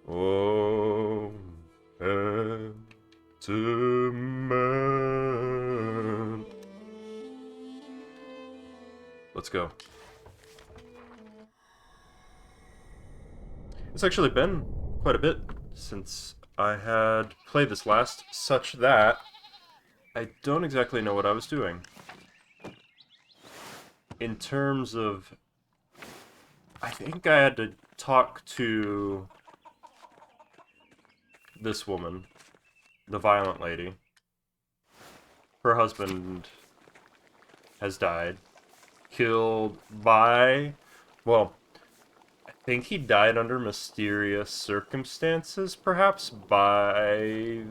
Oh, Pentiment. Let's go. It's actually been quite a bit since I had played this last, such that I don't exactly know what I was doing. In terms of, I think I had to talk to this woman, the violent lady. Her husband has died, killed by, well, I think he died under mysterious circumstances, perhaps by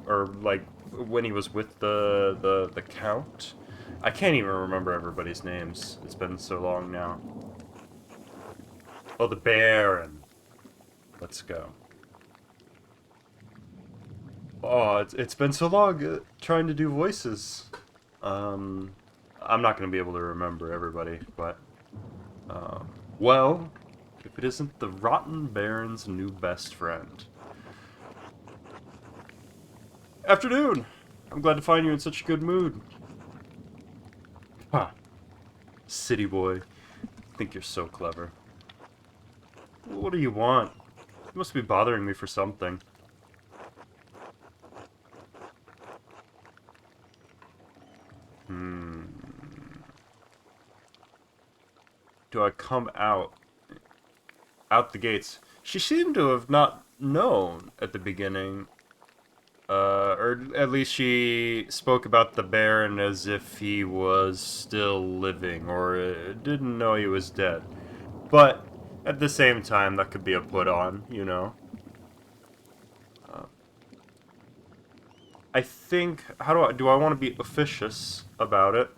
or like when he was with the count. I can't even remember everybody's names. It's been so long now. Oh, the Baron. Let's go. Oh, it's been so long trying to do voices. Um, I'm not gonna be able to remember everybody, but well, if it isn't the Rotten Baron's new best friend. Afternoon! I'm glad to find you in such a good mood. Ha! City boy. Think you're so clever. What do you want? You must be bothering me for something. Hmm. Do I come out? Out the gates. She seemed to have not known at the beginning. Or at least she spoke about the Baron as if he was still living, or didn't know he was dead. But at the same time, that could be a put on, you know. Uh, I think, how do I want to be officious about it?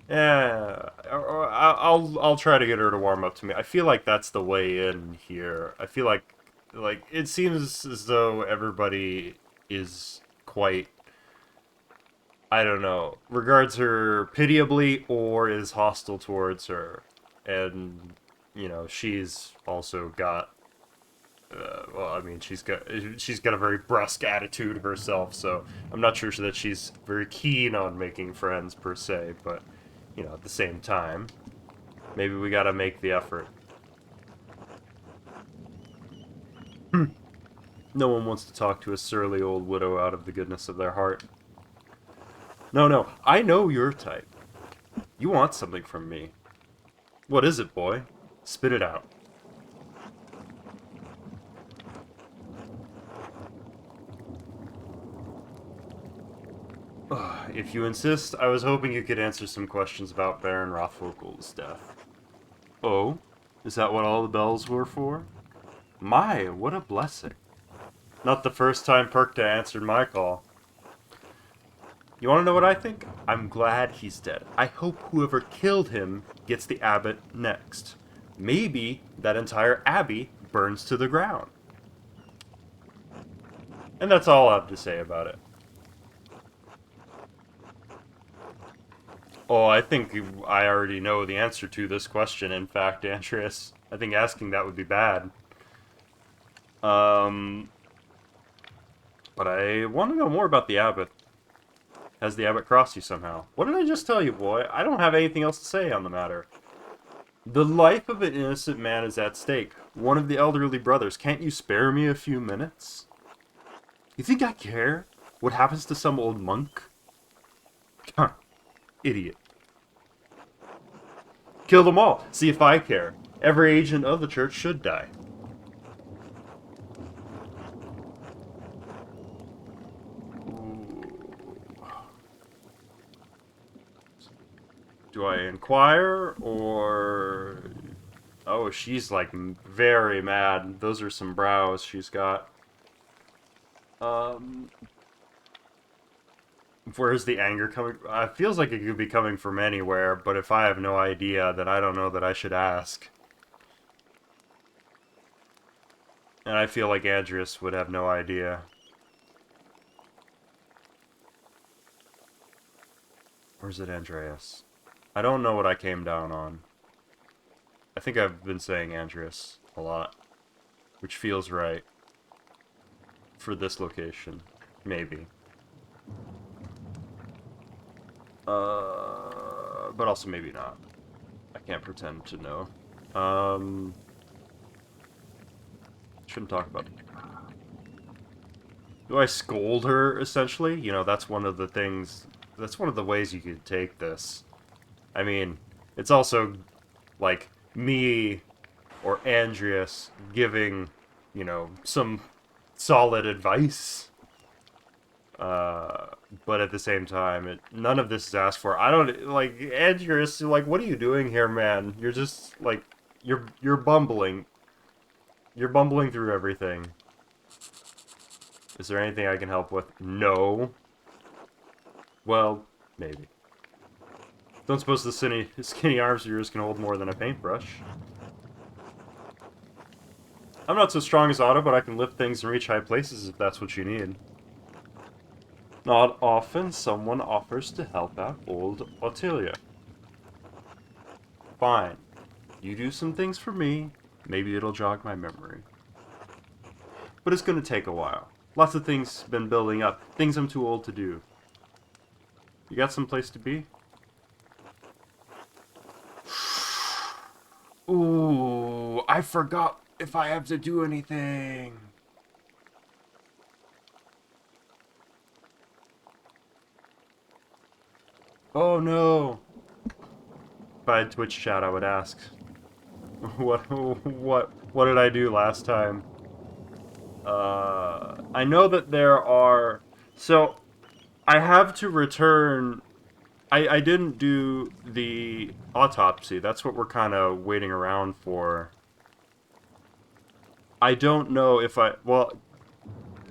Yeah, or I'll try to get her to warm up to me. I feel like that's the way in here. I feel like it seems as though everybody is quite, I don't know, regards her pitiably or is hostile towards her. And, you know, she's also got, well, I mean, she's got a very brusque attitude herself, so I'm not sure that she's very keen on making friends per se, but, you know, at the same time, maybe we gotta make the effort. No one wants to talk to a surly old widow out of the goodness of their heart. No, no, I know your type. You want something from me. What is it, boy? Spit it out. Ugh, if you insist, I was hoping you could answer some questions about Baron Rothvogel's death. Oh? Is that what all the bells were for? My, what a blessing. Not the first time Perkta answered my call. You want to know what I think? I'm glad he's dead. I hope whoever killed him gets the abbot next. Maybe that entire abbey burns to the ground. And that's all I have to say about it. Oh, I think I already know the answer to this question, in fact, Andreas. I think asking that would be bad. Um, but I want to know more about the abbot. Has the abbot crossed you somehow? What did I just tell you, boy? I don't have anything else to say on the matter. The life of an innocent man is at stake. One of the elderly brothers. Can't you spare me a few minutes? You think I care? What happens to some old monk? Huh. Idiot. Kill them all. See if I care. Every agent of the church should die. Do I inquire or... Oh, she's like very mad. Those are some brows she's got. Um, where's the anger coming? It feels like it could be coming from anywhere, but if I have no idea, then I don't know that I should ask. And I feel like Andreas would have no idea. Where's it, Andreas? I don't know what I came down on. I think I've been saying Andreas a lot. which feels right for this location. Maybe. But also maybe not. I can't pretend to know. Shouldn't talk about it. Do I scold her, essentially? You know, that's one of the things... That's one of the ways you could take this. I mean, it's also, like, me or Andreas giving, you know, some solid advice. But at the same time, none of this is asked for. I don't, like, Andreas, like, what are you doing here, man? You're just, like, you're bumbling. You're bumbling through everything. Is there anything I can help with? No. Well, maybe. Don't suppose the skinny arms of yours can hold more than a paintbrush. I'm not so strong as Otto, but I can lift things and reach high places if that's what you need. Not often someone offers to help out old Ottilia. Fine. You do some things for me, maybe it'll jog my memory. But it's gonna take a while. Lots of things been building up, things I'm too old to do. You got some place to be? Ooh, I forgot if I have to do anything. Oh no. If I had Twitch chat, I would ask. What did I do last time? I know that there are... So, I have to return... I didn't do the autopsy. That's what we're kind of waiting around for. I don't know if I... Well,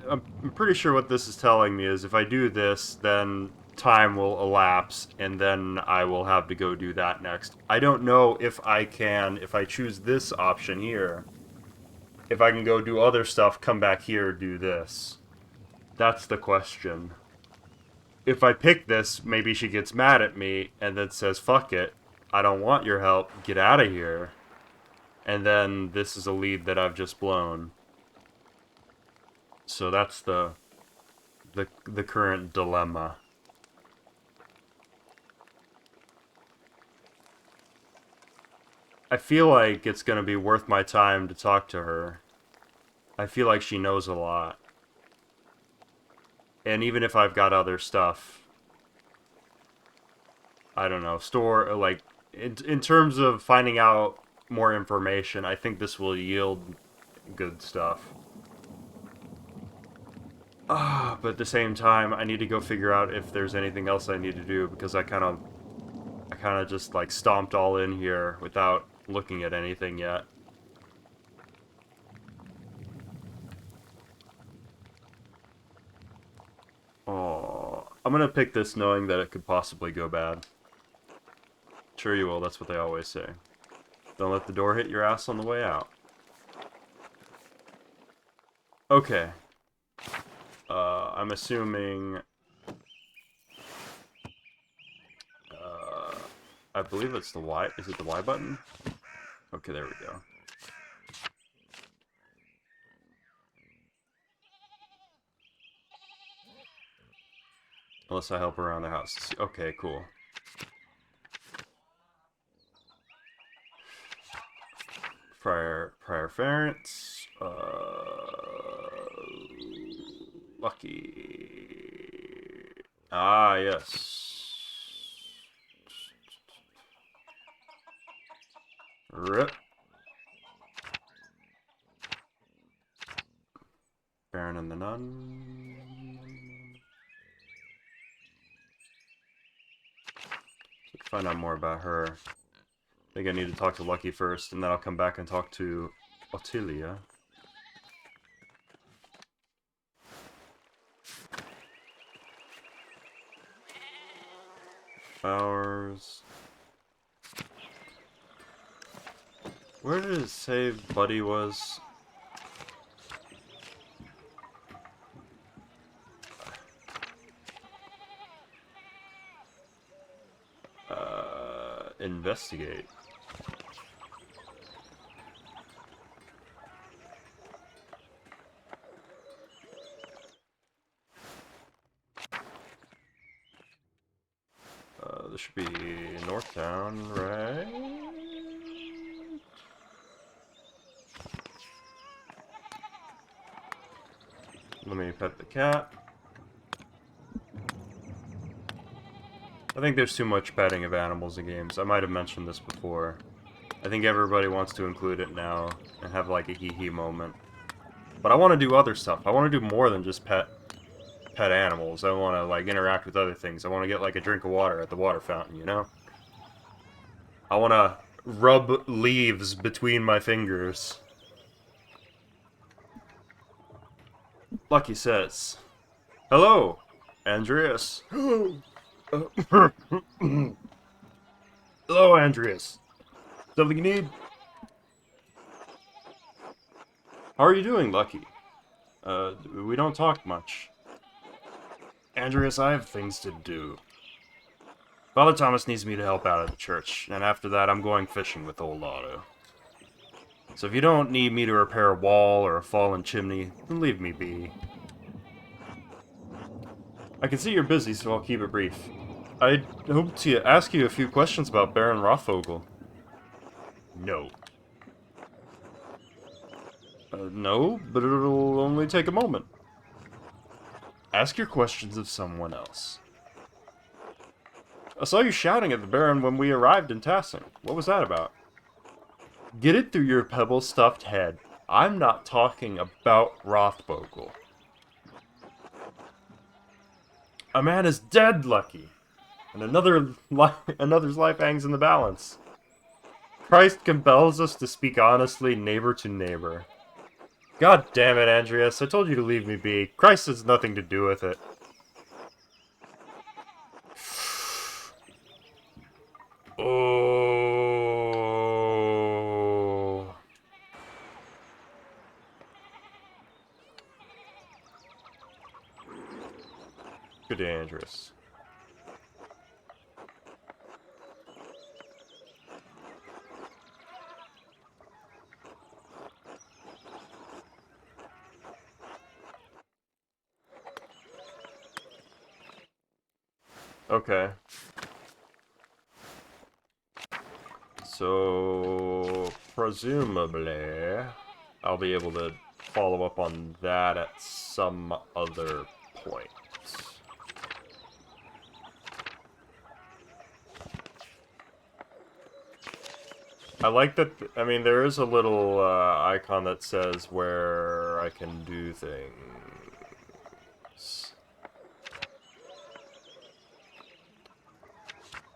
I'm pretty sure what this is telling me is if I do this, then time will elapse, and then I will have to go do that next. I don't know if I can, if I choose this option here, if I can go do other stuff, come back here, do this. That's the question. If I pick this, maybe she gets mad at me and then says, fuck it, I don't want your help, get out of here. And then this is a lead that I've just blown. So that's the current dilemma. I feel like it's going to be worth my time to talk to her. I feel like she knows a lot. And even if I've got other stuff, I don't know, like, in terms of finding out more information, I think this will yield good stuff. But at the same time, I need to go figure out if there's anything else I need to do, because I kind of just, like, stomped all in here without looking at anything yet. Oh, I'm gonna pick this knowing that it could possibly go bad. Sure you will, that's what they always say. Don't let the door hit your ass on the way out. Okay. I'm assuming... I believe it's the Y... Is it the Y button? Okay, there we go. Unless I help around the house. Okay, cool. Prior ferrets. Lucky. Ah, yes. Rip. Baron and the Nun. Find out more about her. I think I need to talk to Lucky first, and then I'll come back and talk to Ottilia. Flowers. Where did it say Buddy was? Investigate. This should be Northtown, right? Let me pet the cat. I think there's too much petting of animals in games. I might have mentioned this before. I think everybody wants to include it now and have like a hee-hee moment. But I want to do other stuff. I want to do more than just pet animals. I want to like interact with other things. I want to get like a drink of water at the water fountain, you know? I want to rub leaves between my fingers. Lucky says, "Hello, Andreas." Hello, Andreas. Something you need? How are you doing, Lucky? We don't talk much. Andreas, I have things to do. Father Thomas needs me to help out at the church, and after that I'm going fishing with old Otto. So if you don't need me to repair a wall or a fallen chimney, then leave me be. I can see you're busy, so I'll keep it brief. I hope to ask you a few questions about Baron Rothvogel. No. No, but it'll only take a moment. Ask your questions of someone else. I saw you shouting at the Baron when we arrived in Tassing. What was that about? Get it through your pebble-stuffed head. I'm not talking about Rothvogel. A man is dead, Lucky, and another's life hangs in the balance. Christ compels us to speak honestly, neighbor to neighbor. God damn it, Andreas, I told you to leave me be. Christ has nothing to do with it. Oh. Good day, Andreas. Okay. So, presumably, I'll be able to follow up on that at some other point. I like that, I mean, there is a little icon that says where I can do things.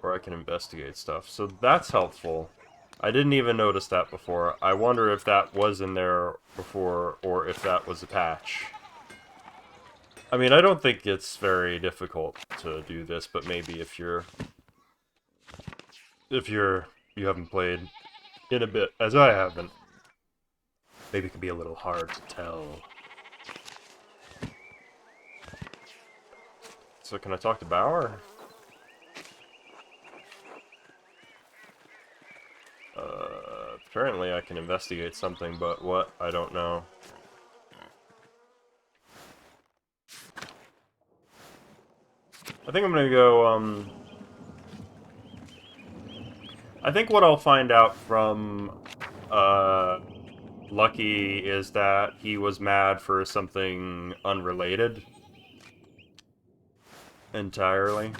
Where I can investigate stuff, so that's helpful. I didn't even notice that before. I wonder if that was in there before, or if that was a patch. I mean, I don't think it's very difficult to do this, but maybe if you haven't played in a bit, as I haven't, maybe it can be a little hard to tell. So can I talk to Bauer? Apparently I can investigate something, but what? I don't know. I think I'm gonna go, I think what I'll find out from, Lucky is that he was mad for something unrelated. Entirely.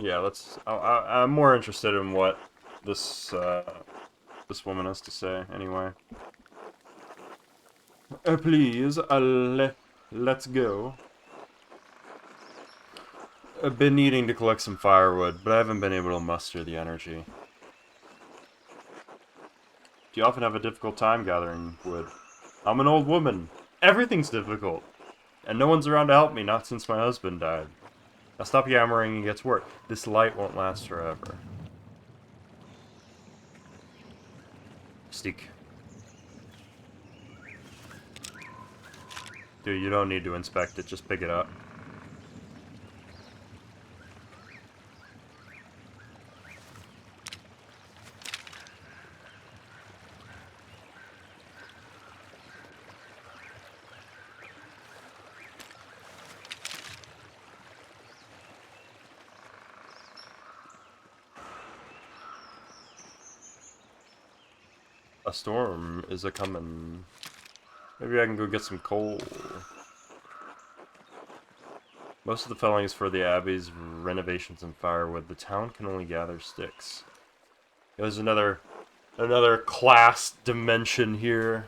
Yeah, I'm more interested in what this, this woman has to say, anyway. Please, let's go. I've been needing to collect some firewood, but I haven't been able to muster the energy. Do you often have a difficult time gathering wood? I'm an old woman. Everything's difficult. And no one's around to help me, not since my husband died. Now stop yammering and get to work. This light won't last forever. Stick. Dude, you don't need to inspect it, just pick it up. A storm is a-coming. Maybe I can go get some coal. Most of the felling is for the Abbey's renovations and firewood. The town can only gather sticks. There's another class dimension here.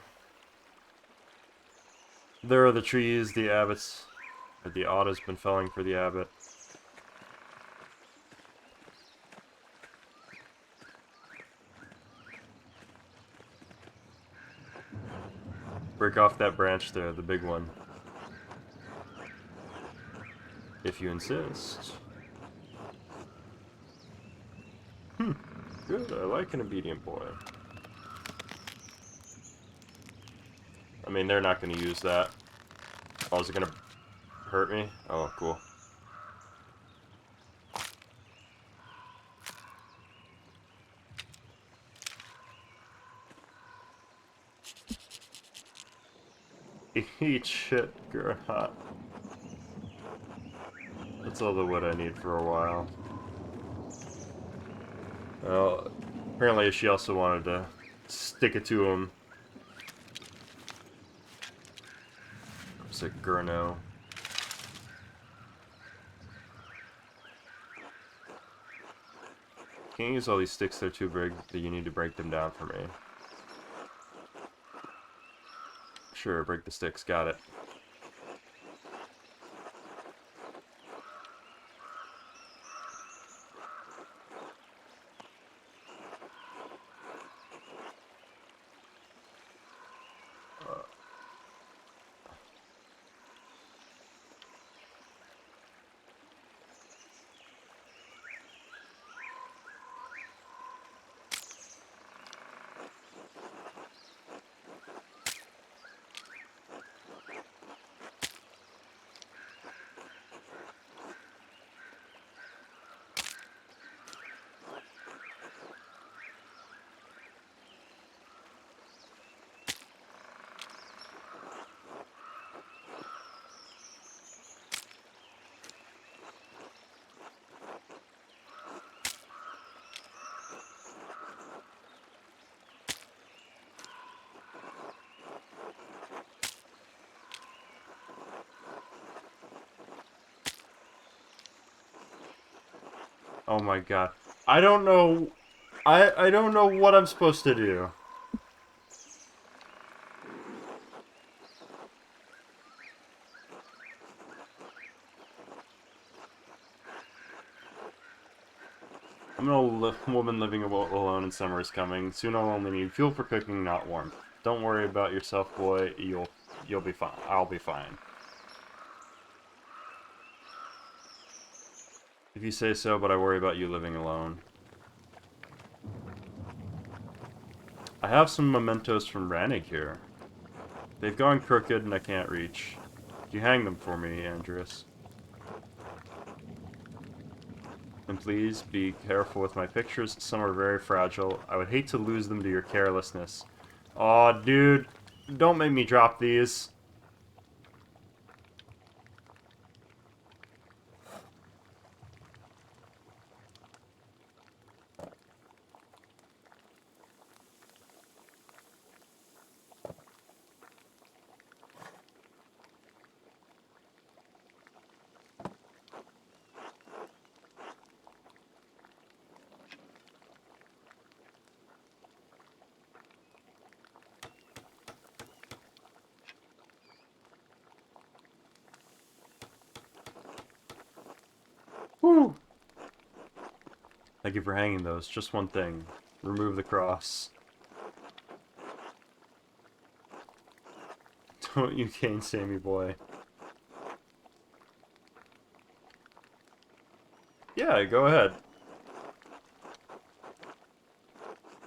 There are the trees the Abbot's... The Otto's been felling for the Abbot. Break off that branch there, the big one. If you insist. Good, I like an obedient boy. I mean, they're not going to use that. Oh, is it going to hurt me? Oh, cool. Eat shit, girl, hot. That's all the wood I need for a while. Well, apparently she also wanted to stick it to him. It's a Gurno. Can't use all these sticks, they're too big, that you need to break them down for me. Sure, break the sticks, got it. Oh my god. I don't know... I don't know what I'm supposed to do. I'm an old woman living alone and summer is coming. Soon I'll only need fuel for cooking, not warmth. Don't worry about yourself, boy. You'll be fine. I'll be fine. If you say so, but I worry about you living alone. I have some mementos from Rannig here. They've gone crooked and I can't reach. You hang them for me, Andreas. And please be careful with my pictures. Some are very fragile. I would hate to lose them to your carelessness. Aw, dude. Don't make me drop these. Woo! Thank you for hanging those. Just one thing. Remove the cross. Don't you gainsay me, boy. Yeah, go ahead.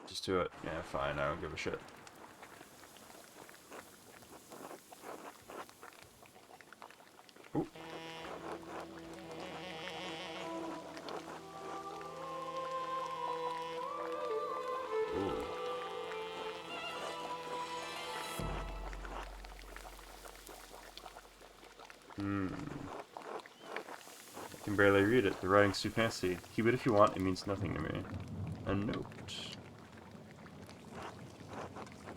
Just do it. Yeah, fine. I don't give a shit. Ooh. I can barely read it. The writing's too fancy. Keep it if you want. It means nothing to me. A note.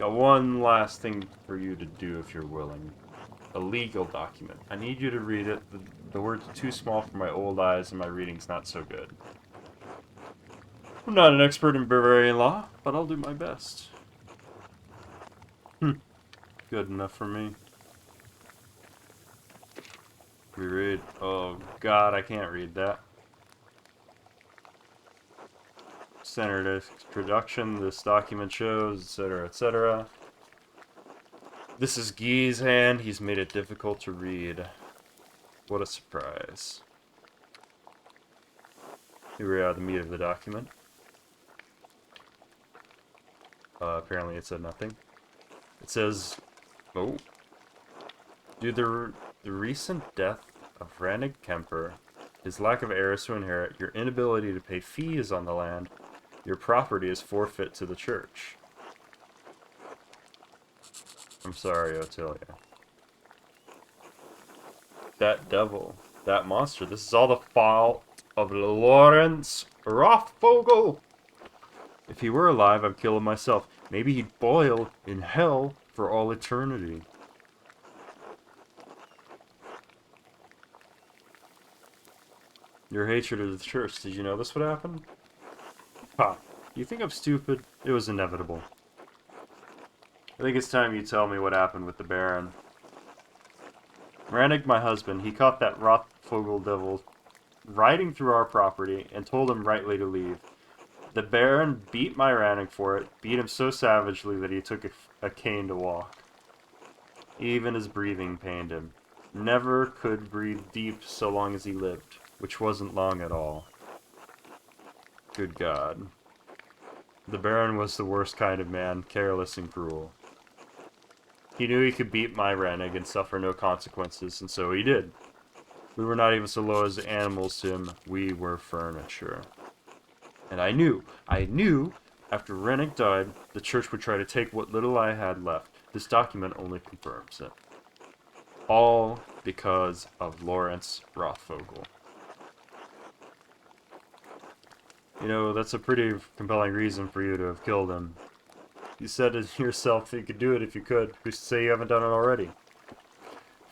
Got one last thing for you to do if you're willing. A legal document. I need you to read it. The words are too small for my old eyes and my reading's not so good. I'm not an expert in Bavarian law, but I'll do my best. Good enough for me. Reread. Oh god, I can't read that. Standard production, this document shows, etc., etc. This is Guy's hand. He's made it difficult to read. What a surprise. Here we are, the meat of the document. Apparently it said nothing. It says, oh, due to the recent death of Rannig Kemper, his lack of heirs to inherit, your inability to pay fees on the land, your property is forfeit to the church. I'm sorry, Ottilia. That devil, that monster, this is all the fault of Lawrence Rothvogel. If he were alive, I'd kill him myself. Maybe he'd boil in hell for all eternity. Your hatred of the church, did you know this would happen? Ha! You think I'm stupid? It was inevitable. I think it's time you tell me what happened with the Baron. Rannig, my husband, he caught that Rothvogel devil riding through our property and told him rightly to leave. The Baron beat my Rannig for it, beat him so savagely that he took a cane to walk. Even his breathing pained him. Never could breathe deep so long as he lived, which wasn't long at all. Good God. The Baron was the worst kind of man, careless and cruel. He knew he could beat my Rannig and suffer no consequences, and so he did. We were not even so low as animals to him, we were furniture. And I knew, after Rannig died, the church would try to take what little I had left. This document only confirms it. All because of Lawrence Rothvogel. You know, that's a pretty compelling reason for you to have killed him. You said it yourself that you could do it if you could. Who's to say you haven't done it already?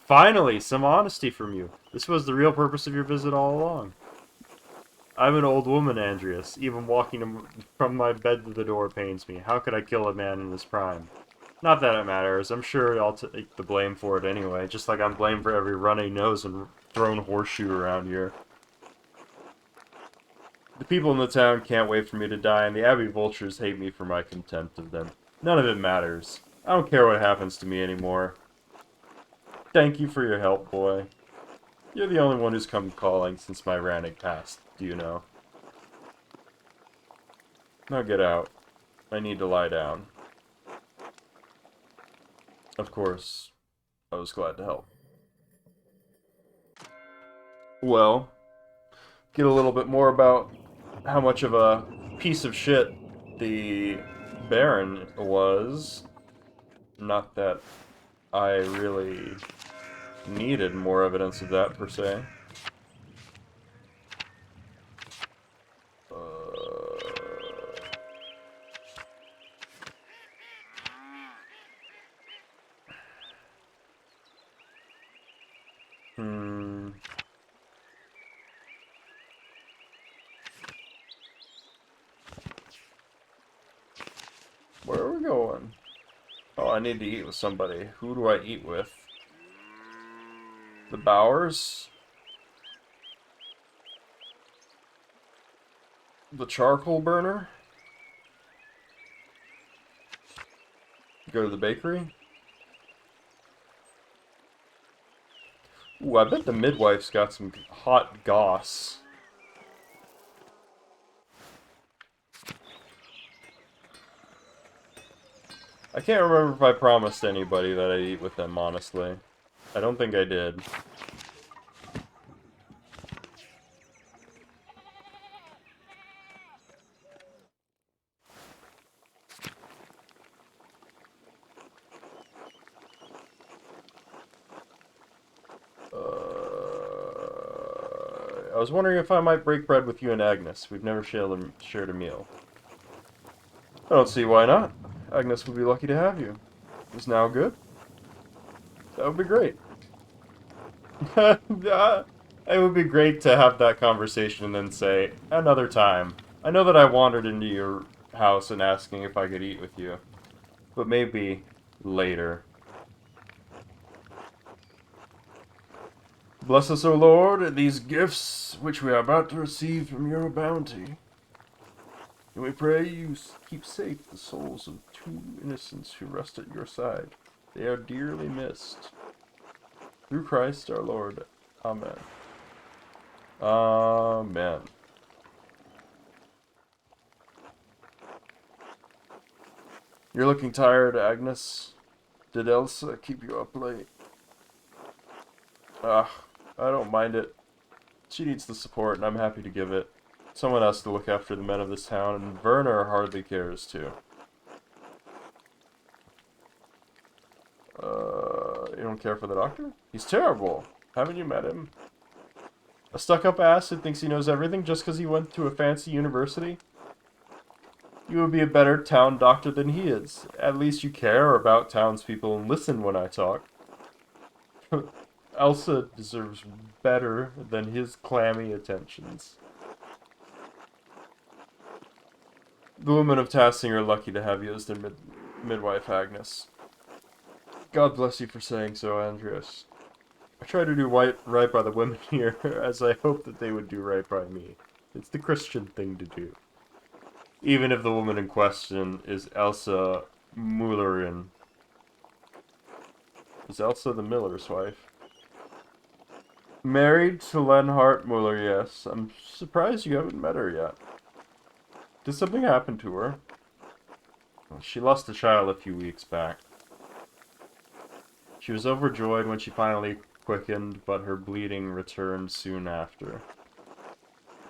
Finally, some honesty from you. This was the real purpose of your visit all along. I'm an old woman, Andreas. Even walking from my bed to the door pains me. How could I kill a man in his prime? Not that it matters. I'm sure I'll take the blame for it anyway. Just like I'm blamed for every runny nose and thrown horseshoe around here. The people in the town can't wait for me to die, and the Abbey vultures hate me for my contempt of them. None of it matters. I don't care what happens to me anymore. Thank you for your help, boy. You're the only one who's come calling since my Rannig passed, do you know? Now get out. I need to lie down. Of course, I was glad to help. Well, get a little bit more about how much of a piece of shit the Baron was. Not that I really needed more evidence of that, per se. Where are we going? Oh, I need to eat with somebody. Who do I eat with? The Bowers? The charcoal burner? Go to the bakery? Ooh, I bet the midwife's got some hot goss. I can't remember if I promised anybody that I'd eat with them, honestly. I don't think I did. I was wondering if I might break bread with you and Agnes. We've never shared a meal. I don't see why not. Agnes would be lucky to have you. Is now good? That would be great. It would be great to have that conversation and then say, another time. I know that I wandered into your house and asking if I could eat with you, but maybe later. Bless us, O Lord, these gifts which we are about to receive from your bounty. And we pray you keep safe the souls of two innocents who rest at your side. They are dearly missed. Through Christ our Lord. Amen. Amen. You're looking tired, Agnes. Did Elsa keep you up late? Ah, I don't mind it. She needs the support, and I'm happy to give it. Someone has to look after the men of this town, and Werner hardly cares to. You don't care for the doctor? He's terrible. Haven't you met him? A stuck-up ass who thinks he knows everything just because he went to a fancy university? You would be a better town doctor than he is. At least you care about townspeople and listen when I talk. Elsa deserves better than his clammy attentions. The women of Tassing are lucky to have you as their midwife, Agnes. God bless you for saying so, Andreas. I try to do right by the women here, as I hope that they would do right by me. It's the Christian thing to do. Even if the woman in question is Elsa Mullerin. Is Elsa the miller's wife? Married to Lenhart Muller, yes. I'm surprised you haven't met her yet. Did something happen to her? Well, she lost a child a few weeks back. She was overjoyed when she finally quickened, but her bleeding returned soon after.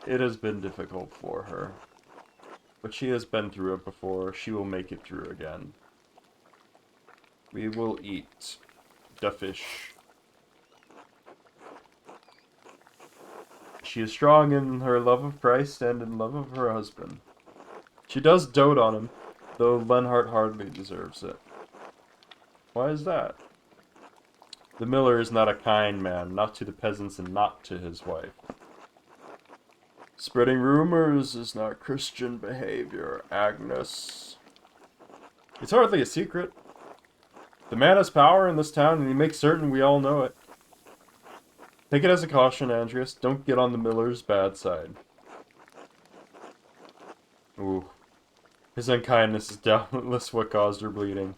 It has been difficult for her. But she has been through it before. She will make it through again. We will eat the fish. She is strong in her love of Christ and in love of her husband. She does dote on him, though Lenhart hardly deserves it. Why is that? The miller is not a kind man, not to the peasants and not to his wife. Spreading rumors is not Christian behavior, Agnes. It's hardly a secret. The man has power in this town, and he makes certain we all know it. Take it as a caution, Andreas. Don't get on the miller's bad side. Ooh. His unkindness is doubtless what caused her bleeding.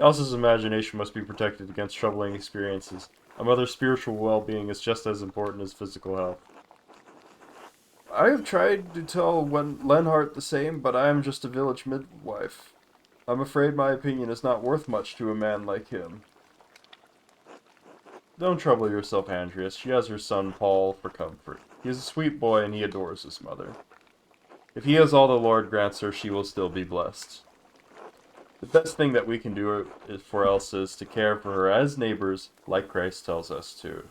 Elsa's imagination must be protected against troubling experiences. A mother's spiritual well-being is just as important as physical health. I have tried to tell Lenhart the same, but I am just a village midwife. I'm afraid my opinion is not worth much to a man like him. Don't trouble yourself, Andreas. She has her son, Paul, for comfort. He is a sweet boy, and he adores his mother. If he has all the Lord grants her, she will still be blessed. The best thing that we can do for Elsa is to care for her as neighbors, like Christ tells us to.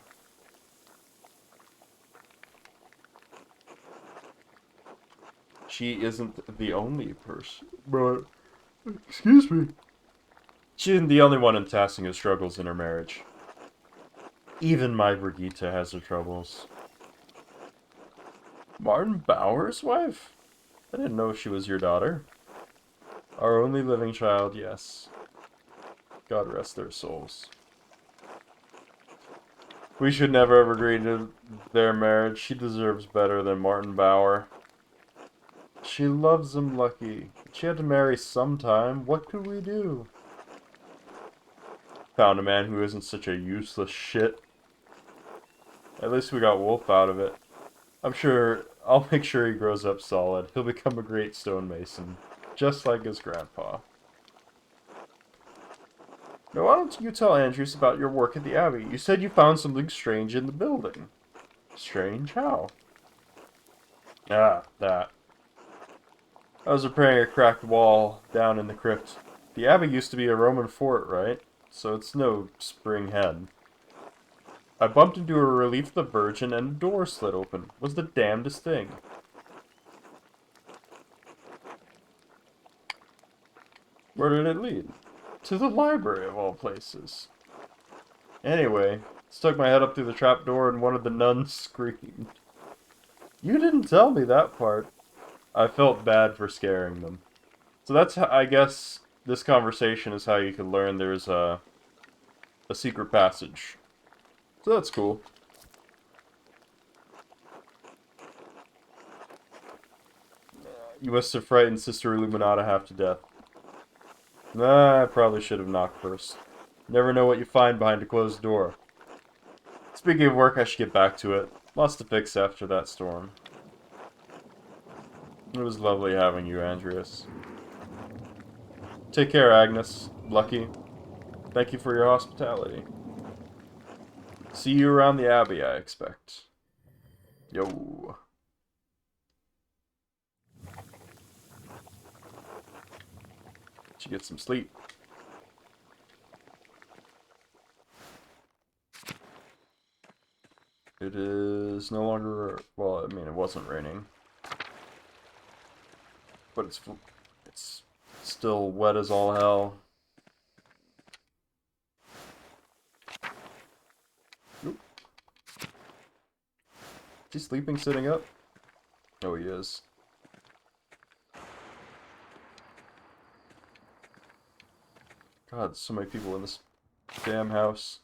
She isn't the only person. But, excuse me. She isn't the only one in Tassing who struggles in her marriage. Even my Brigitte has her troubles. Martin Bauer's wife? I didn't know she was your daughter. Our only living child, yes. God rest their souls. We should never have agreed to their marriage. She deserves better than Martin Bauer. She loves him, Lucky. She had to marry sometime. What could we do? Found a man who isn't such a useless shit. At least we got Wolf out of it. I'll make sure he grows up solid. He'll become a great stonemason, just like his grandpa. Now why don't you tell Andrews about your work at the Abbey? You said you found something strange in the building. Strange? How? Ah, that. I was repairing a cracked wall down in the crypt. The Abbey used to be a Roman fort, right? So it's no spring head. I bumped into a relief of the Virgin and a door slid open. It was the damnedest thing. Where did it lead? To the library, of all places. Anyway, stuck my head up through the trapdoor and one of the nuns screamed. You didn't tell me that part. I felt bad for scaring them. So that's how, I guess, this conversation is how you can learn there's a secret passage. So that's cool. You must have frightened Sister Illuminata half to death. Nah, I probably should have knocked first. Never know what you find behind a closed door. Speaking of work, I should get back to it. Lots to fix after that storm. It was lovely having you, Andreas. Take care, Agnes. Lucky. Thank you for your hospitality. See you around the Abbey, I expect. Yo. Should get some sleep. It is no longer... Well, I mean, it wasn't raining. But it's still wet as all hell. Oop. Is he sleeping sitting up? Oh, he is. God, so many people in this damn house.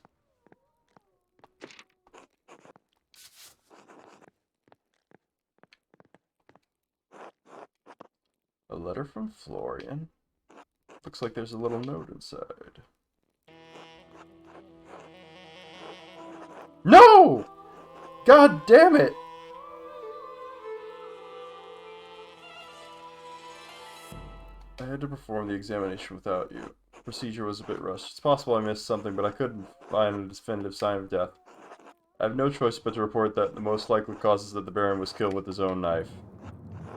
A letter from Florian? Looks like there's a little note inside. No! God damn it! I had to perform the examination without you. The procedure was a bit rushed. It's possible I missed something, but I couldn't find a definitive sign of death. I have no choice but to report that the most likely cause is that the Baron was killed with his own knife.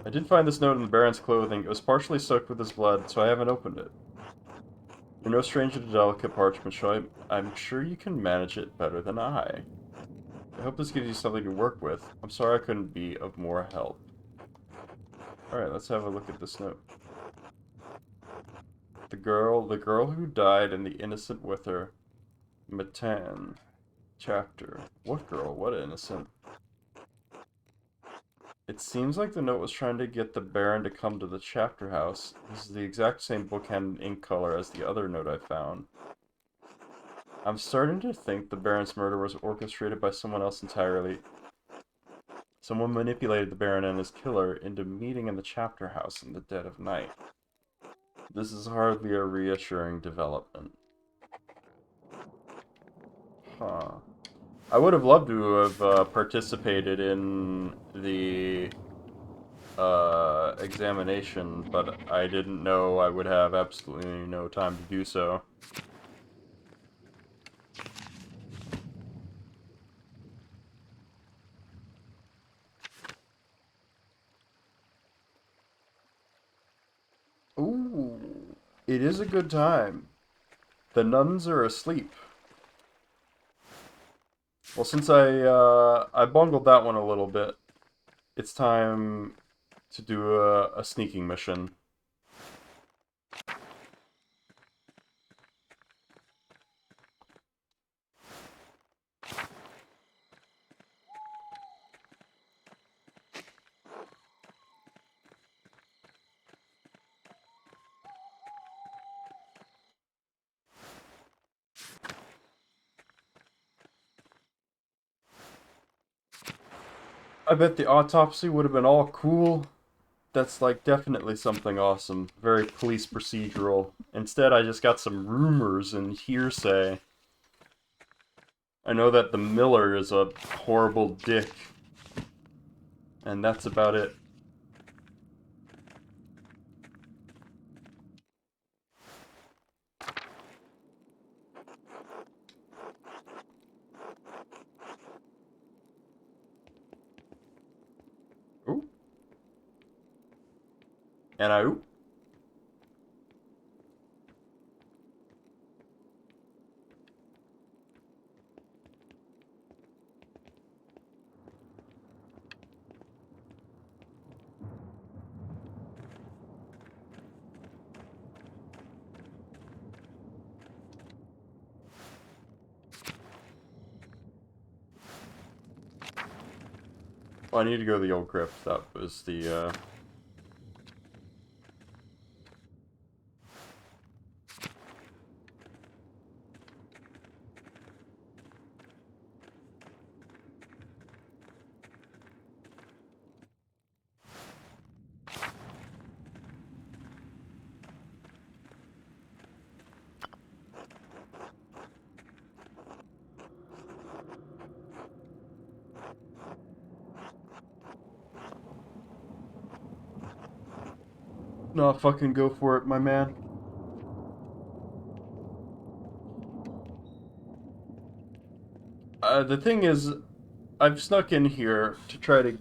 I did find this note in the Baron's clothing. It was partially soaked with his blood, so I haven't opened it. You're no stranger to delicate parchment, so I'm sure you can manage it better than I. I hope this gives you something to work with. I'm sorry I couldn't be of more help. Alright, let's have a look at this note. The girl who died and the innocent with her. Matan. Chapter. What girl? What innocent? It seems like the note was trying to get the Baron to come to the chapter house. This is the exact same bookhand ink color as the other note I found. I'm starting to think the Baron's murder was orchestrated by someone else entirely. Someone manipulated the Baron and his killer into meeting in the chapter house in the dead of night. This is hardly a reassuring development. Huh. I would have loved to have participated in the examination, but I didn't know I would have absolutely no time to do so. Ooh, it is a good time. The nuns are asleep. Well, since I bungled that one a little bit, it's time to do a sneaking mission. I bet the autopsy would have been all cool. That's like definitely something awesome. Very police procedural. Instead, I just got some rumors and hearsay. I know that the Miller is a horrible dick. And that's about it. Ooh. And I ooh. Well, I need to go to the old crypt. That was the, No, fucking go for it, my man. The thing is, I've snuck in here to try to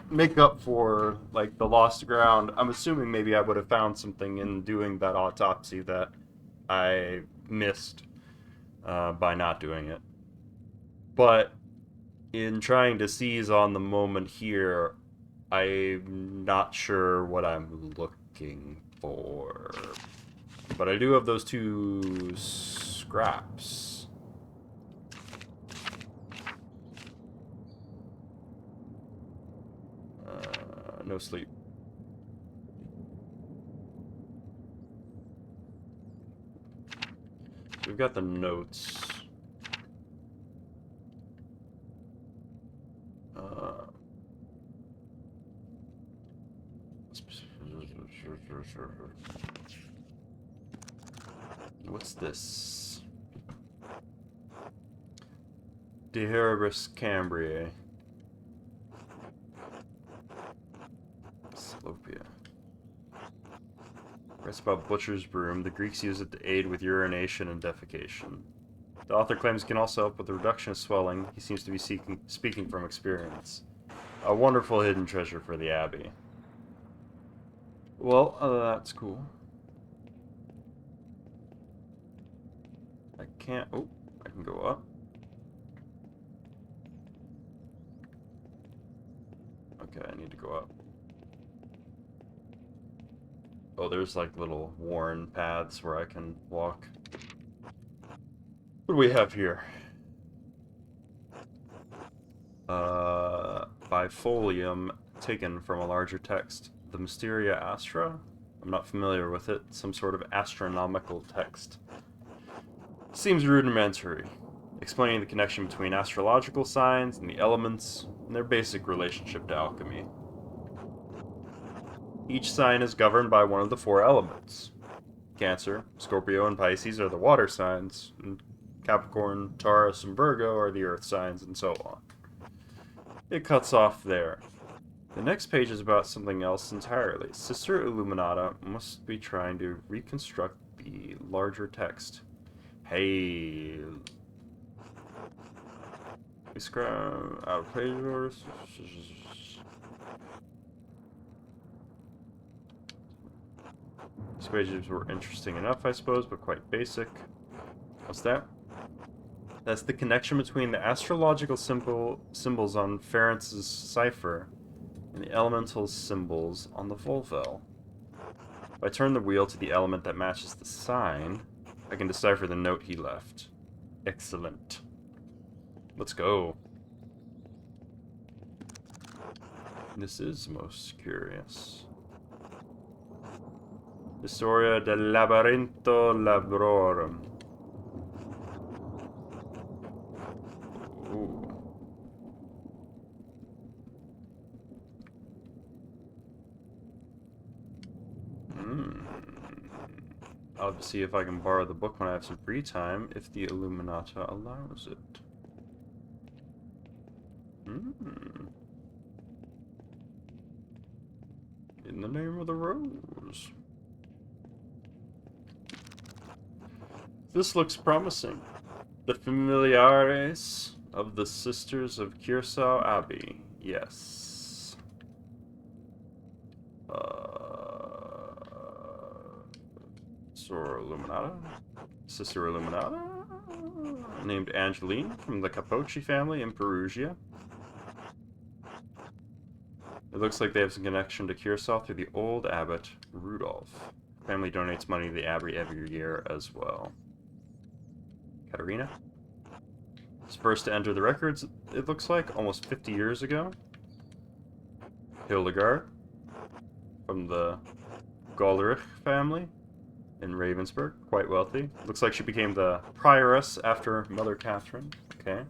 make up for, like, the lost ground. I'm assuming maybe I would have found something in doing that autopsy that I missed by not doing it. But in trying to seize on the moment here, I'm not sure what I'm looking for. But I do have those two scraps. No sleep. We've got the notes. What's this? Deheribus cambriae. Slopia. Writes about butcher's broom. The Greeks use it to aid with urination and defecation. The author claims it can also help with the reduction of swelling. He seems to be speaking from experience. A wonderful hidden treasure for the Abbey. Well, that's cool. I can't... Oh, I can go up. Okay, I need to go up. Oh, there's like little worn paths where I can walk. What do we have here? Bifolium taken from a larger text. The Mysteria Astra? I'm not familiar with it. Some sort of astronomical text. Seems rudimentary, explaining the connection between astrological signs and the elements and their basic relationship to alchemy. Each sign is governed by one of the four elements. Cancer, Scorpio, and Pisces are the water signs, and Capricorn, Taurus, and Virgo are the earth signs, and so on. It cuts off there. The next page is about something else entirely. Sister Illuminata must be trying to reconstruct the larger text. Hey. Describe out of page orders. These pages were interesting enough, I suppose, but quite basic. What's that? That's the connection between the astrological symbols on Ferentz's cipher and the elemental symbols on the Volvel. If I turn the wheel to the element that matches the sign, I can decipher the note he left. Excellent. Let's go. This is most curious. Historia del Labyrinto Labrorum. Ooh. I'll have to see if I can borrow the book when I have some free time, if the Illuminata allows it. In the name of the rose. This looks promising. The Familiares of the Sisters of Curacao Abbey. Yes. Sora Illuminata? Sister Illuminata? Named Angeline from the Capocci family in Perugia. It looks like they have some connection to Curacao through the old abbot, Rudolph. Family donates money to the abbey every year as well. Katerina? Was first to enter the records, it looks like, almost 50 years ago. Hildegard from the Goldrich family in Ravensburg, quite wealthy. Looks like she became the prioress after Mother Catherine. Okay.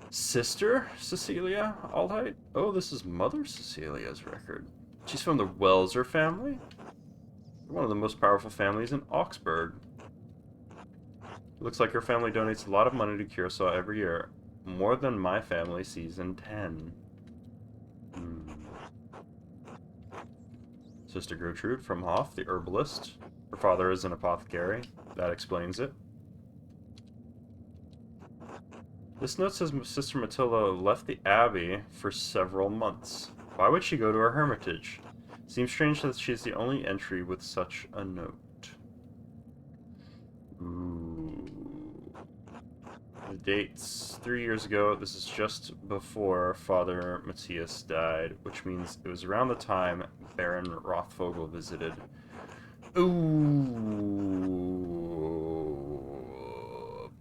Sister Cecilia Aldheit? Oh, this is Mother Cecilia's record. She's from the Welser family? One of the most powerful families in Augsburg. Looks like her family donates a lot of money to Curacao every year. More than my family sees in 10. Sister Gertrude from Hoff, the herbalist. Her father is an apothecary. That explains it. This note says Sister Matilda left the abbey for several months. Why would she go to her hermitage? Seems strange that she's the only entry with such a note. Ooh. The date's 3 years ago. This is just before Father Matthias died, which means it was around the time Baron Rothvogel visited. Ooh,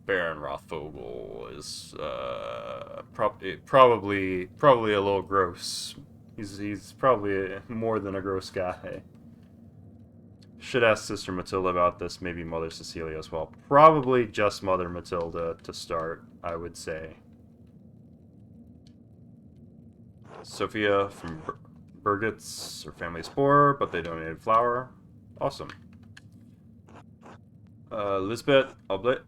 Baron Rothvogel is probably a little gross. He's probably more than a gross guy. Should ask Sister Matilda about this, maybe Mother Cecilia as well. Probably just Mother Matilda to start, I would say. Sophia from Burgitz, her family's poor, but they donated flour. Awesome. Lisbeth Oblet,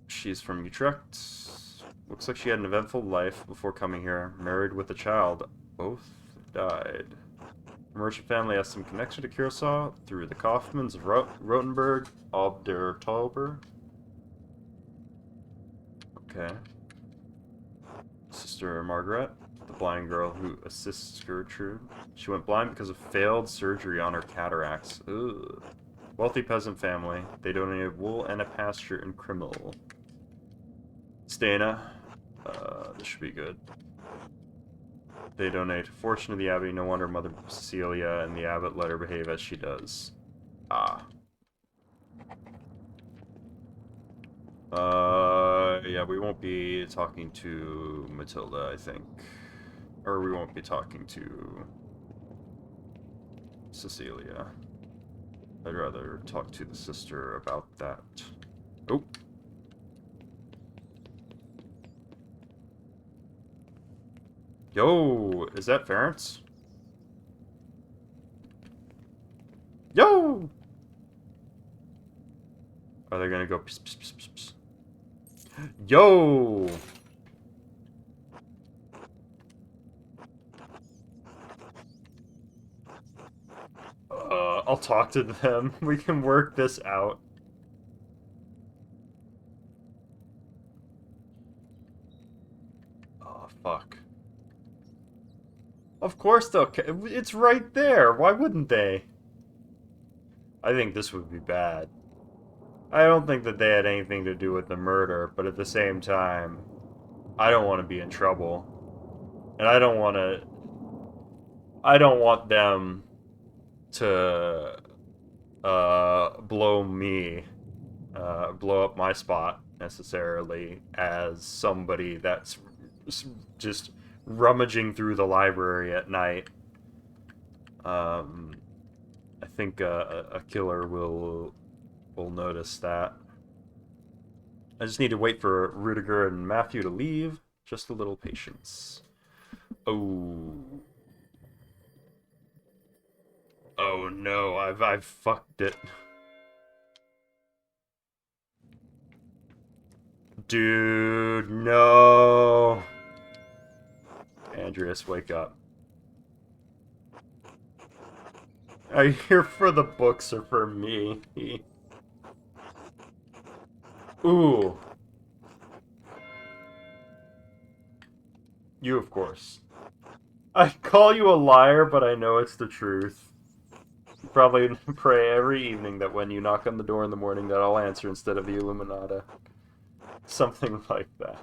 she's from Utrecht. Looks like she had an eventful life before coming here. Married with a child. Both died. Her merchant family has some connection to Curacao through the Kaufmans of Rotenburg, Ob der Tauber. Okay. Sister Margaret, the blind girl who assists Gertrude. She went blind because of failed surgery on her cataracts. Ugh. Wealthy peasant family. They donated wool and a pasture in Krimmel. Stana. This should be good. They donate a fortune to the abbey. No wonder Mother Cecilia and the abbot let her behave as she does. Ah. Yeah, we won't be talking to Matilda, I think. Or we won't be talking to Cecilia. I'd rather talk to the sister about that. Oh. Yo, is that Ference? Yo! Are they gonna go pss, pss, pss, pss, pss. Yo! I'll talk to them. We can work this out. Oh, fuck. Of course they'll... It's right there. Why wouldn't they? I think this would be bad. I don't think that they had anything to do with the murder, but at the same time, I don't want to be in trouble. And I don't want to... I don't want them to blow me, blow up my spot necessarily as somebody that's just rummaging through the library at night. I think a killer will notice that. I just need to wait for Rudiger and Matthew to leave. Just a little patience. Oh. Oh no, I've fucked it. Dude, no. Andreas, wake up. Are you here for the books or for me? Ooh. You, of course. I call you a liar, but I know it's the truth. You probably pray every evening that when you knock on the door in the morning that I'll answer instead of the Illuminata. Something like that.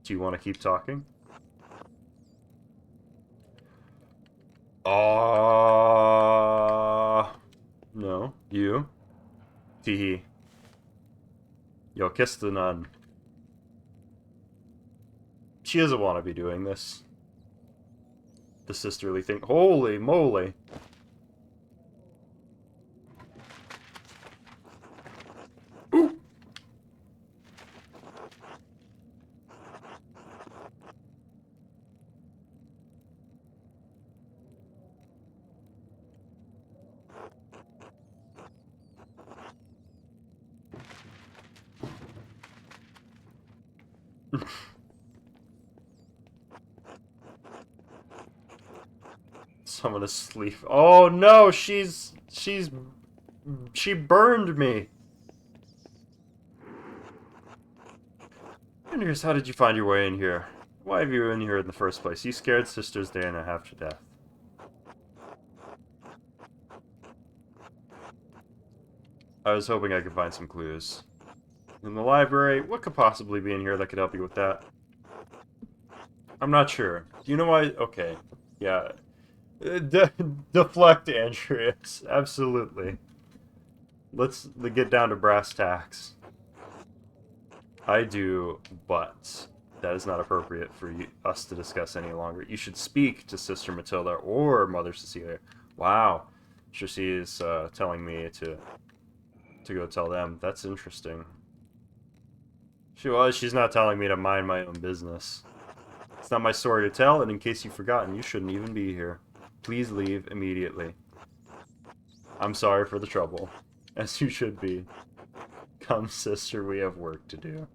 Do you want to keep talking? No. You? Teehee. Yo, kiss the nun. She doesn't want to be doing this. The sisterly thing. Holy moly. Ooh. Someone asleep. Oh no, she burned me. Andrews, how did you find your way in here? Why have you in here in the first place? You scared Sister's day and a half to death. I was hoping I could find some clues. In the library, what could possibly be in here that could help you with that? I'm not sure. Do you know why? Okay. Yeah. Deflect, Andreas. Absolutely. Let's get down to brass tacks. I do, but that is not appropriate for us to discuss any longer. You should speak to Sister Matilda or Mother Cecilia. Wow. Sure, she is telling me to go tell them. That's interesting. She's not telling me to mind my own business. It's not my story to tell, and in case you've forgotten, you shouldn't even be here. Please leave immediately. I'm sorry for the trouble. As you should be. Come, sister, we have work to do.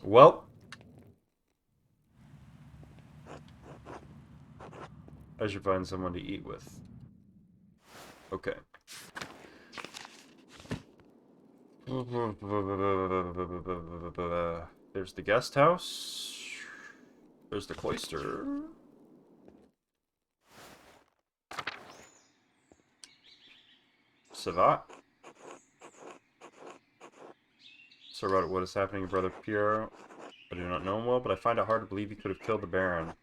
Well. I should find someone to eat with. Okay. There's the guest house. There's the cloister. Savat. Sorry about what is happening, Brother Piero. I do not know him well, but I find it hard to believe he could have killed the Baron.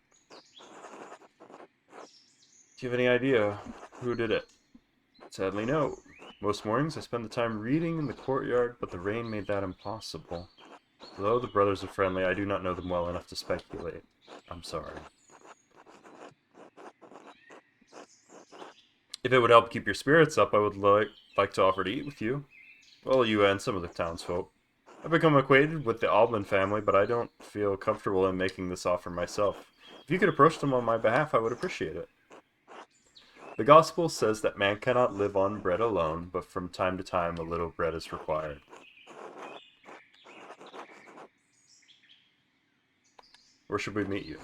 Do you have any idea who did it? Sadly, no. Most mornings I spend the time reading in the courtyard, but the rain made that impossible. Though the brothers are friendly, I do not know them well enough to speculate. I'm sorry. If it would help keep your spirits up, I would like to offer to eat with you. Well, you and some of the townsfolk. I've become acquainted with the Albin family, but I don't feel comfortable in making this offer myself. If you could approach them on my behalf, I would appreciate it. The Gospel says that man cannot live on bread alone, but from time to time a little bread is required. Where should we meet you?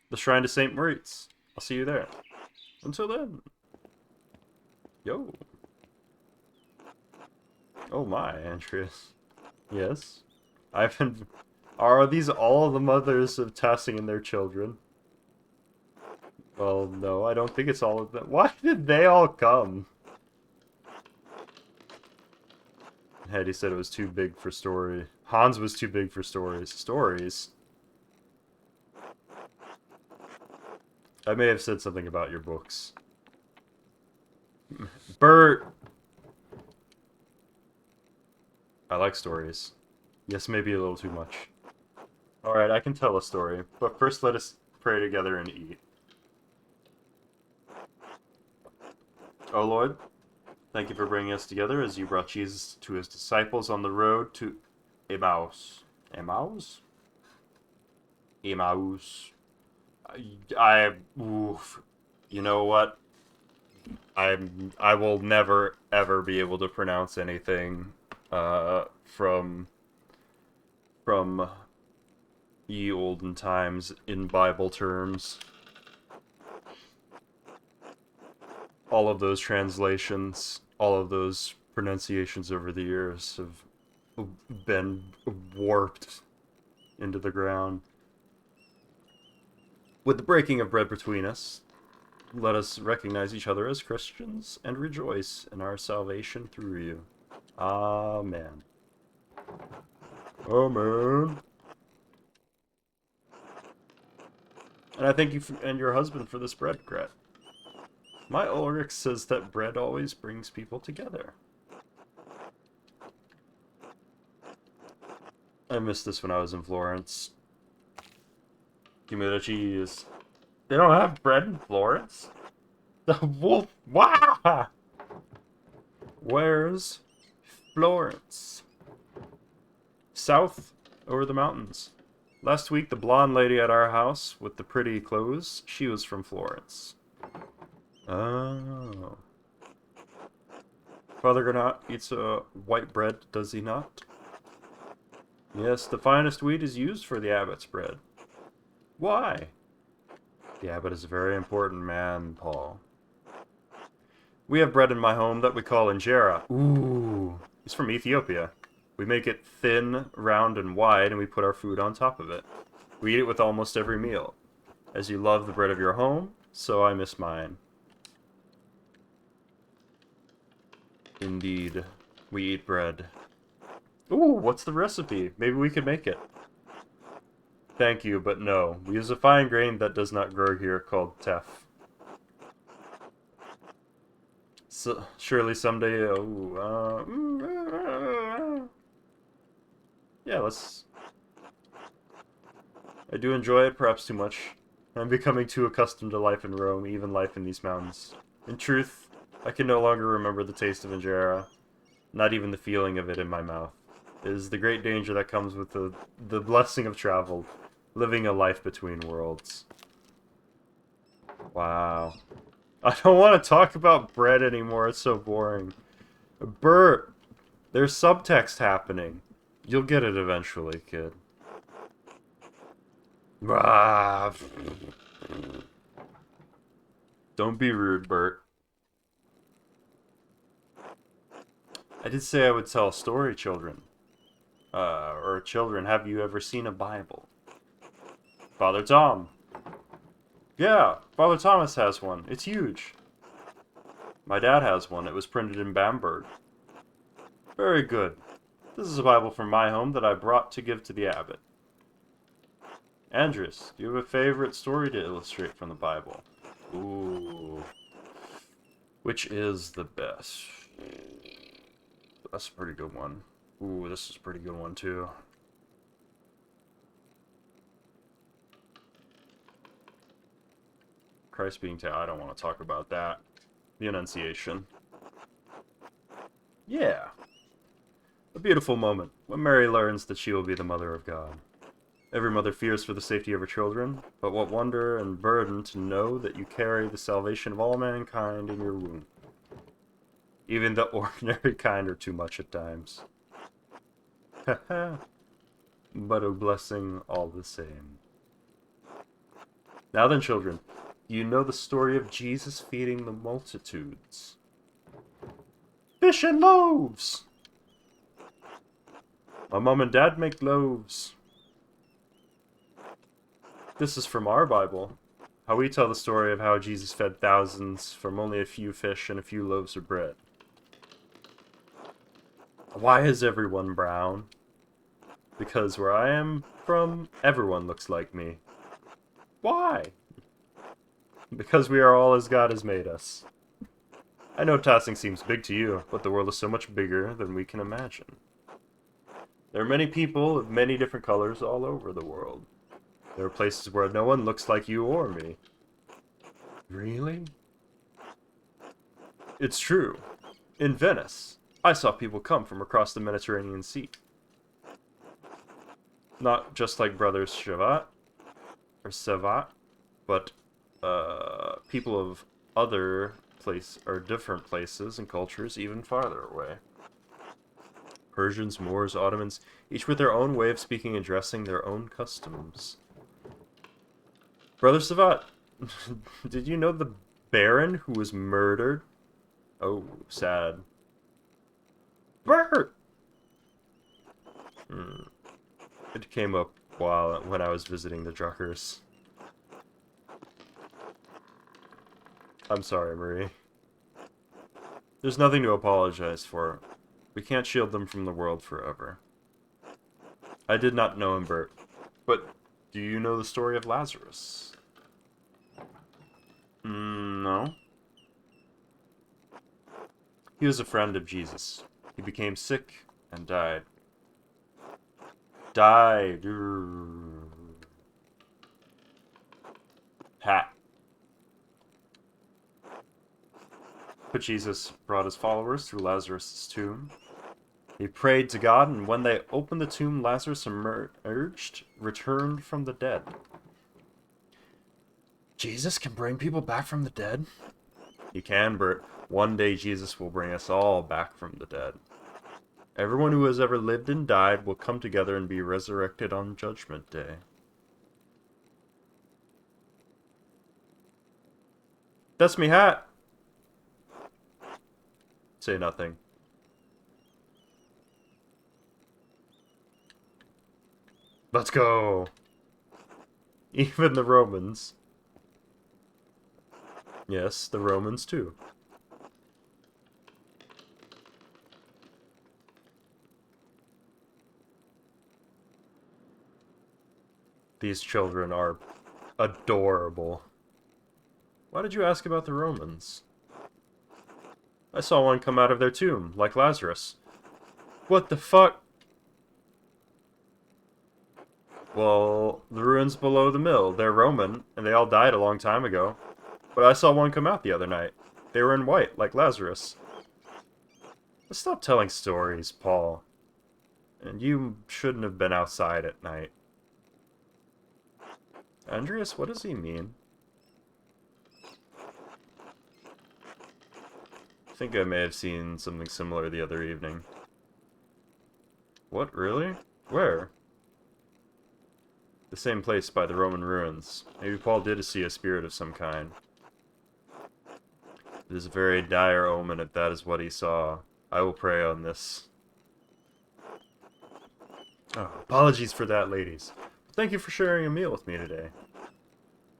The Shrine to St. Moritz. I'll see you there. Until then. Yo. Oh my, Andreas. Yes? I've been... Are these all the mothers of Tassing and their children? Well, no, I don't think it's all of them. Why did they all come? Hetty said it was too big for story. Hans was too big for stories. Stories? I may have said something about your books. Bert! I like stories. Yes, maybe a little too much. Alright, I can tell a story, but first let us pray together and eat. Oh Lord, thank you for bringing us together as you brought Jesus to his disciples on the road to Emmaus. Emmaus? Emmaus. Oof. You know what? I will never ever be able to pronounce anything from ye olden times in Bible terms. All of those translations, all of those pronunciations over the years have been warped into the ground. With the breaking of bread between us, let us recognize each other as Christians and rejoice in our salvation through you. Amen. Amen. And I thank you and your husband for this bread, Gret. My Ulrich says that bread always brings people together. I missed this when I was in Florence. Give me the cheese. They don't have bread in Florence? The wolf. Wow! Where's Florence? South over the mountains. Last week, the blonde lady at our house with the pretty clothes, she was from Florence. Oh. Father Granat eats white bread, does he not? Yes, the finest wheat is used for the abbot's bread. Why? The abbot is a very important man, Paul. We have bread in my home that we call injera. Ooh. It's from Ethiopia. We make it thin, round, and wide, and we put our food on top of it. We eat it with almost every meal. As you love the bread of your home, so I miss mine. Indeed, we eat bread. Ooh, what's the recipe? Maybe we could make it. Thank you, but no. We use a fine grain that does not grow here called teff. So, surely someday... yeah, let's... I do enjoy it, perhaps too much. I'm becoming too accustomed to life in Rome, even life in these mountains. In truth, I can no longer remember the taste of injera, not even the feeling of it in my mouth. It is the great danger that comes with the blessing of travel, living a life between worlds. Wow. I don't want to talk about bread anymore, it's so boring. Bert, there's subtext happening. You'll get it eventually, kid. Ah. Don't be rude, Bert. I did say I would tell a story, children. Or children, have you ever seen a Bible? Father Tom. Yeah, Father Thomas has one. It's huge. My dad has one. It was printed in Bamberg. Very good. This is a Bible from my home that I brought to give to the abbot. Andres, do you have a favorite story to illustrate from the Bible? Ooh. Which is the best? That's a pretty good one. Ooh, this is a pretty good one too. Christ being I don't want to talk about that. The Annunciation. Yeah. A beautiful moment when Mary learns that she will be the mother of God. Every mother fears for the safety of her children, but what wonder and burden to know that you carry the salvation of all mankind in your womb. Even the ordinary kind are too much at times. But a blessing all the same. Now then, children, you know the story of Jesus feeding the multitudes. Fish and loaves! My mom and dad make loaves. This is from our Bible. How we tell the story of how Jesus fed thousands from only a few fish and a few loaves of bread. Why is everyone brown? Because where I am from, everyone looks like me. Why? Because we are all as God has made us. I know tossing seems big to you, but the world is so much bigger than we can imagine. There are many people of many different colors all over the world. There are places where no one looks like you or me. Really? It's true. In Venice, I saw people come from across the Mediterranean Sea. Not just like brothers Shavat, or Savat, but people of other different places and cultures even farther away. Persians, Moors, Ottomans, each with their own way of speaking and dressing, their own customs. Brother Savat, did you know the Baron who was murdered? Oh, sad. Bert! It came up when I was visiting the Druckers. I'm sorry, Marie. There's nothing to apologize for. We can't shield them from the world forever. I did not know him, Bert. But do you know the story of Lazarus? No. He was a friend of Jesus. He became sick and died. Died. Pat. But Jesus brought his followers through Lazarus' tomb. He prayed to God, and when they opened the tomb, Lazarus emerged, returned from the dead. Jesus can bring people back from the dead? He can, Bert. One day Jesus will bring us all back from the dead. Everyone who has ever lived and died will come together and be resurrected on Judgment Day. That's me hat! Say nothing. Let's go! Even the Romans. Yes, the Romans too. These children are adorable. Why did you ask about the Romans? I saw one come out of their tomb, like Lazarus. What the fuck? Well, the ruins below the mill, they're Roman, and they all died a long time ago. But I saw one come out the other night. They were in white, like Lazarus. Stop telling stories, Paul. And you shouldn't have been outside at night. Andreas, what does he mean? I think I may have seen something similar the other evening. What, really? Where? The same place by the Roman ruins. Maybe Paul did see a spirit of some kind. It is a very dire omen if that is what he saw. I will pray on this. Oh, apologies for that, ladies. Thank you for sharing a meal with me today.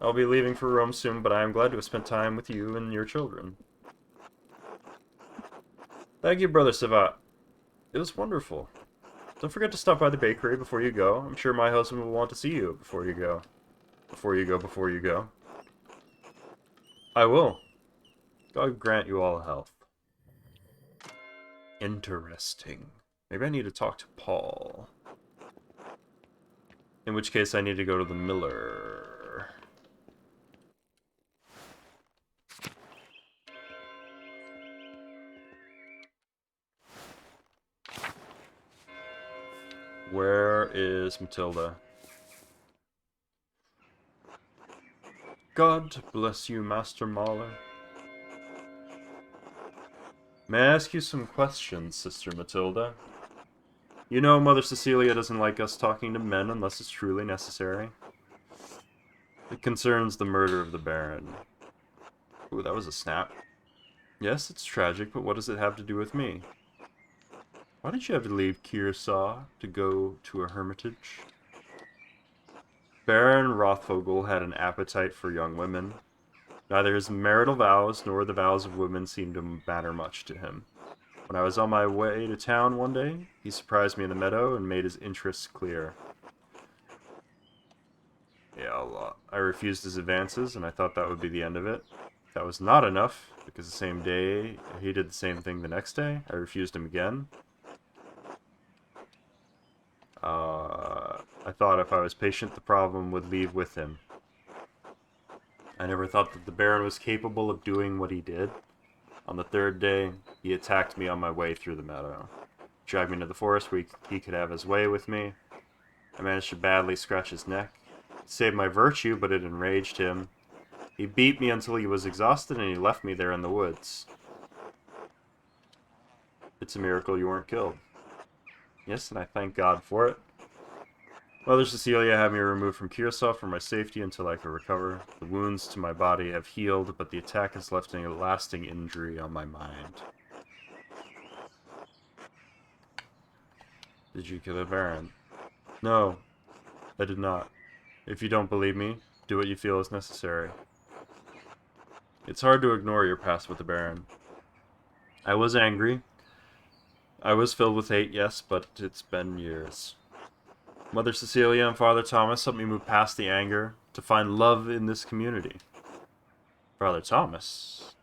I'll be leaving for Rome soon, but I am glad to have spent time with you and your children. Thank you, Brother Savat. It was wonderful. Don't forget to stop by the bakery before you go. I'm sure my husband will want to see you before you go. Before you go. I will. God grant you all health. Interesting. Maybe I need to talk to Paul. In which case I need to go to the miller. Where is Matilda? God bless you, Master Mahler. May I ask you some questions, Sister Matilda? You know Mother Cecilia doesn't like us talking to men unless it's truly necessary. It concerns the murder of the Baron. Ooh, that was a snap. Yes, it's tragic, but what does it have to do with me? Why did you have to leave Kearsarge to go to a hermitage? Baron Rothvogel had an appetite for young women. Neither his marital vows nor the vows of women seemed to matter much to him. When I was on my way to town one day, he surprised me in the meadow and made his interests clear. Yeah, I refused his advances, and I thought that would be the end of it. That was not enough, because the same day, he did the same thing the next day. I refused him again. I thought if I was patient, the problem would leave with him. I never thought that the Baron was capable of doing what he did. On the third day, he attacked me on my way through the meadow. Dragged me into the forest where he could have his way with me. I managed to badly scratch his neck. It saved my virtue, but it enraged him. He beat me until he was exhausted, and he left me there in the woods. It's a miracle you weren't killed. Yes, and I thank God for it. Mother Cecilia had me removed from Kearsarge for my safety until I could recover. The wounds to my body have healed, but the attack has left a lasting injury on my mind. Did you kill the Baron? No, I did not. If you don't believe me, do what you feel is necessary. It's hard to ignore your past with the Baron. I was angry. I was filled with hate, yes, but it's been years. Mother Cecilia and Father Thomas helped me move past the anger to find love in this community. Father Thomas?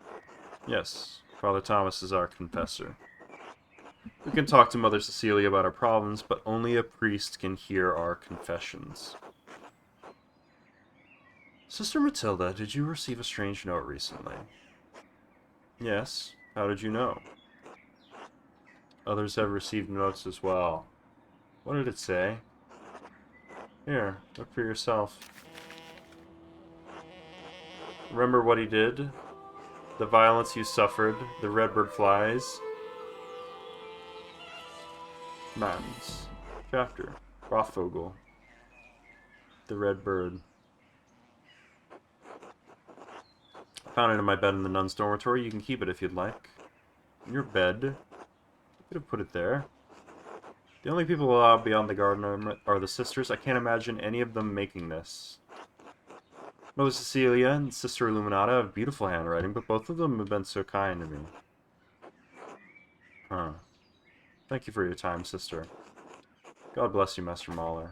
Yes. Father Thomas is our confessor. We can talk to Mother Cecilia about our problems, but only a priest can hear our confessions. Sister Matilda, did you receive a strange note recently? Yes. How did you know? Others have received notes as well. What did it say? Here, look for yourself. Remember what he did? The violence you suffered, the redbird flies. Mountains. Chapter. Rothvogel. The red bird. I found it in my bed in the nun's dormitory. You can keep it if you'd like. In your bed? You could have put it there. The only people allowed beyond the garden are the sisters. I can't imagine any of them making this. Mother Cecilia and Sister Illuminata have beautiful handwriting, but both of them have been so kind to me. Huh. Thank you for your time, sister. God bless you, Master Mahler.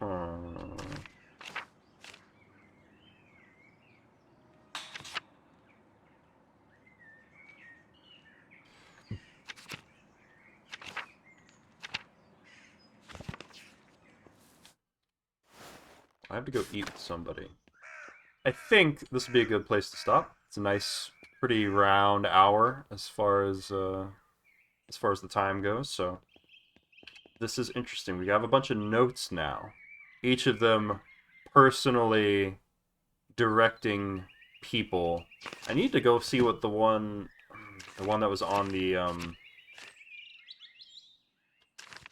Hmm. I have to go eat with somebody. I think this would be a good place to stop. It's a nice, pretty round hour as far as the time goes. So this is interesting. We have a bunch of notes now, each of them personally directing people. I need to go see what the one that was on the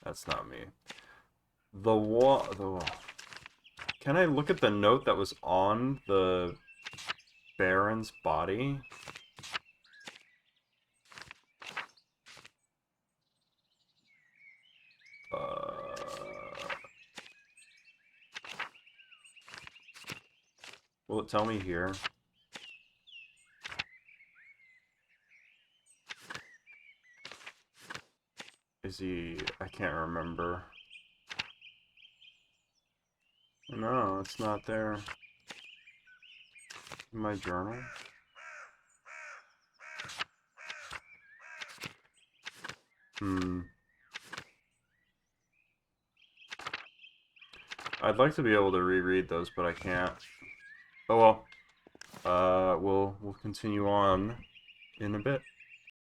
That's not me. Can I look at the note that was on the Baron's body? Will it tell me here? Is he... I can't remember. No, it's not there. In my journal? I'd like to be able to reread those, but I can't. Oh well. We'll continue on in a bit.